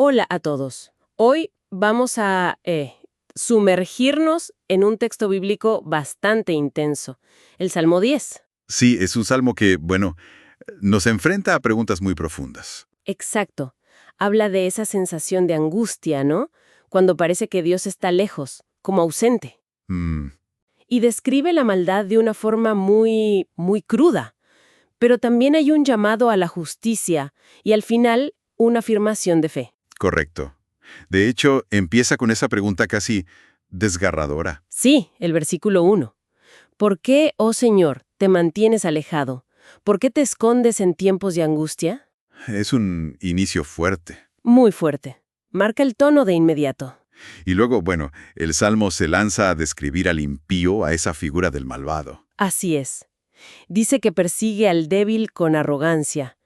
Hola a todos. Hoy vamos a sumergirnos en un texto bíblico bastante intenso, el Salmo 10. Sí, es un salmo que, bueno, nos enfrenta a preguntas muy profundas. Exacto. Habla de esa sensación de angustia, ¿no? Cuando parece que Dios está lejos, como ausente. Mm, Y describe la maldad de una forma muy cruda. Pero también hay un llamado a la justicia y al final una afirmación de fe. correcto. De hecho, empieza con esa pregunta casi desgarradora. Sí, el versículo 1. ¿Por qué, oh Señor, te mantienes alejado? ¿Por qué te escondes en tiempos de angustia? Es un inicio fuerte. Muy fuerte. Marca el tono de inmediato. Y luego, bueno, el salmo se lanza a describir al impío, a esa figura del malvado. Así es. Dice que persigue al débil con arrogancia,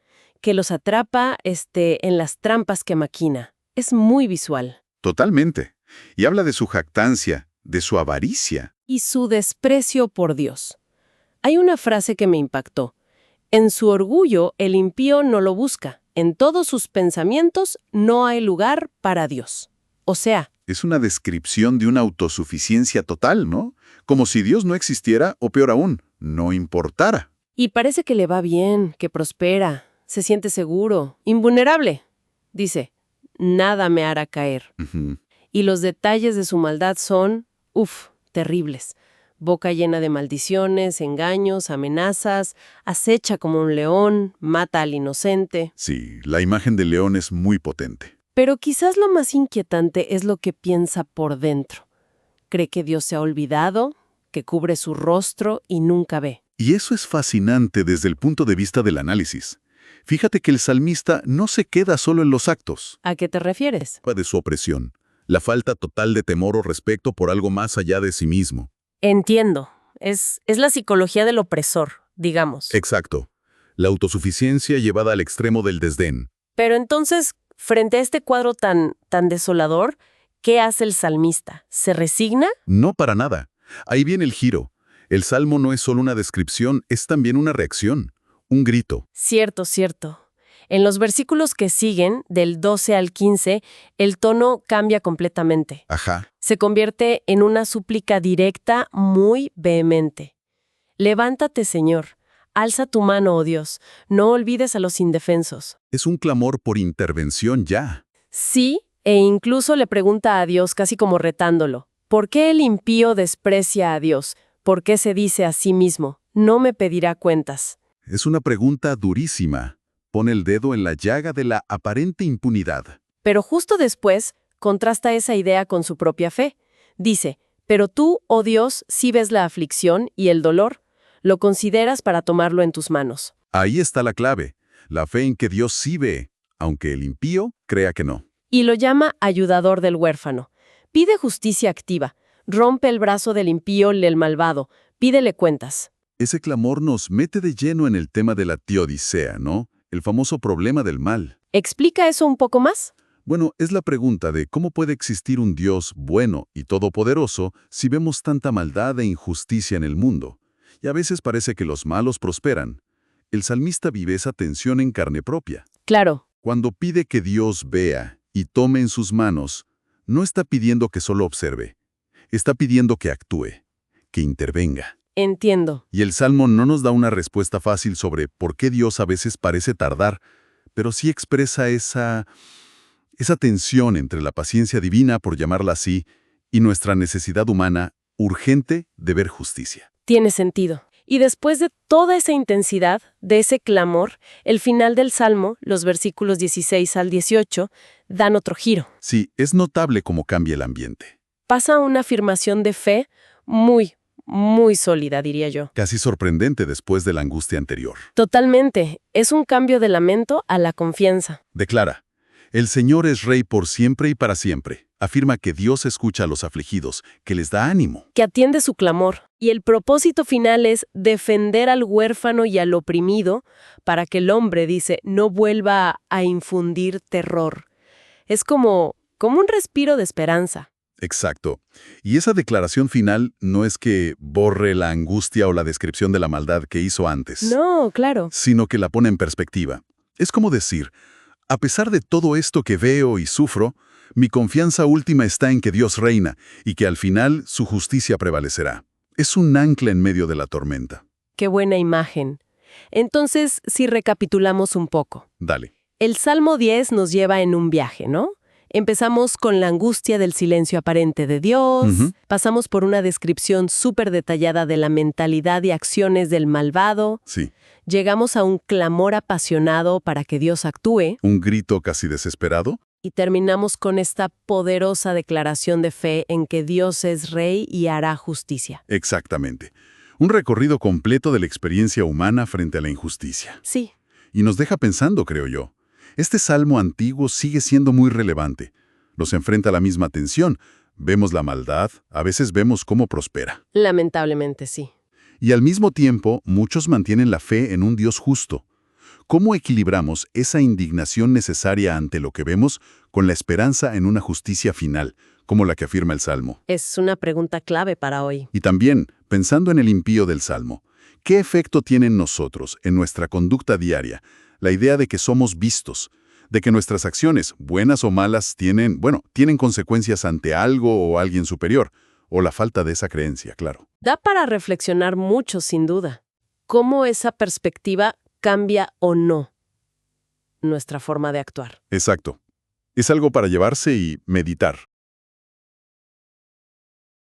que los atrapa en las trampas que maquina. Es muy visual. Totalmente. Y habla de su jactancia, de su avaricia. Y su desprecio por Dios. Hay una frase que me impactó. En su orgullo, el impío no lo busca. En todos sus pensamientos no hay lugar para Dios. O sea, Es una descripción de una autosuficiencia total, ¿no? Como si Dios no existiera o, peor aún, no importara. y parece que le va bien, que prospera, se siente seguro, invulnerable. Dice, nada me hará caer. Ujú. Y los detalles de su maldad son, terribles. Boca llena de maldiciones, engaños, amenazas, acecha como un león, mata al inocente. Sí, la imagen del león es muy potente. Pero quizás lo más inquietante es lo que piensa por dentro. Cree que Dios se ha olvidado, que cubre su rostro y nunca ve. Y eso es fascinante desde el punto de vista del análisis. Fíjate que el salmista no se queda solo en los actos ¿A qué te refieres? de su opresión, la falta total de temor o respeto por algo más allá de sí mismo. Entiendo. Es la psicología del opresor, digamos. Exacto. La autosuficiencia llevada al extremo del desdén. Pero entonces, frente a este cuadro tan desolador, ¿qué hace el salmista? ¿Se resigna? No para nada. Ahí viene el giro. El salmo no es solo una descripción, es también una reacción, un grito. Cierto, cierto. En los versículos que siguen, del 12 al 15, el tono cambia completamente. Ajá. Se convierte en una súplica directa muy vehemente. Levántate, Señor. Alza tu mano, oh Dios. No olvides a los indefensos. Es un clamor por intervención ya. Sí, e incluso le pregunta a Dios casi como retándolo. ¿Por qué el impío desprecia a Dios? ¿Por qué se dice a sí mismo, no me pedirá cuentas? Es una pregunta durísima. Pone el dedo en la llaga de la aparente impunidad. Pero justo después, contrasta esa idea con su propia fe. Dice, pero tú, oh Dios, sí ves la aflicción y el dolor, lo consideras para tomarlo en tus manos. Ahí está la clave, la fe en que Dios sí ve, aunque el impío crea que no. Y lo llama ayudador del huérfano. Pide justicia activa, rompe el brazo del impío y el malvado, pídele cuentas. Ese clamor nos mete de lleno en el tema de la teodicea, ¿no? El famoso problema del mal. ¿Explica eso un poco más? Bueno, es la pregunta de cómo puede existir un Dios bueno y todopoderoso si vemos tanta maldad e injusticia en el mundo. Y a veces parece que los malos prosperan. El salmista vive esa tensión en carne propia. Claro. Cuando pide que Dios vea y tome en sus manos, no está pidiendo que solo observe. Está pidiendo que actúe, que intervenga. Entiendo. Y el Salmo no nos da una respuesta fácil sobre por qué Dios a veces parece tardar, pero sí expresa esa tensión entre la paciencia divina, por llamarla así, y nuestra necesidad humana urgente de ver justicia. Tiene sentido. Y después de toda esa intensidad, de ese clamor, el final del Salmo, los versículos 16 al 18, dan otro giro. Sí, es notable cómo cambia el ambiente. Pasa a una afirmación de fe muy sólida, diría yo. Casi sorprendente después de la angustia anterior. Totalmente. Es un cambio de lamento a la confianza. Declara, el Señor es Rey por siempre y para siempre. Afirma que Dios escucha a los afligidos, que les da ánimo. Que atiende su clamor. Y el propósito final es defender al huérfano y al oprimido para que el hombre, dice, no vuelva a infundir terror. Es como un respiro de esperanza. Exacto. Y esa declaración final no es que borre la angustia o la descripción de la maldad que hizo antes. No, claro. Sino que la pone en perspectiva. Es como decir, A pesar de todo esto que veo y sufro, mi confianza última está en que Dios reina y que al final su justicia prevalecerá. Es un ancla en medio de la tormenta. Qué buena imagen. Entonces, si recapitulamos un poco. Dale. El Salmo 10 nos lleva en un viaje, ¿no? Empezamos con la angustia del silencio aparente de Dios, pasamos por una descripción súper detallada de la mentalidad y acciones del malvado, Sí. llegamos a un clamor apasionado para que Dios actúe, Un grito casi desesperado. y terminamos con esta poderosa declaración de fe en que Dios es Rey y hará justicia. Exactamente. Un recorrido completo de la experiencia humana frente a la injusticia. Sí, Y nos deja pensando, creo yo. Este salmo antiguo sigue siendo muy relevante. Nos enfrenta a la misma tensión. Vemos la maldad, a veces vemos cómo prospera. lamentablemente sí. Y al mismo tiempo, muchos mantienen la fe en un Dios justo. ¿Cómo equilibramos esa indignación necesaria ante lo que vemos con la esperanza en una justicia final, como la que afirma el Salmo? Es una pregunta clave para hoy. Y también, pensando en el impío del Salmo, ¿qué efecto tiene en nosotros, en nuestra conducta diaria, la idea de que somos vistos, de que nuestras acciones, buenas o malas, tienen consecuencias ante algo o alguien superior, o la falta de esa creencia, claro? Da para reflexionar mucho, sin duda. ¿Cómo esa perspectiva cambia o no nuestra forma de actuar? Exacto. Es algo para llevarse y meditar.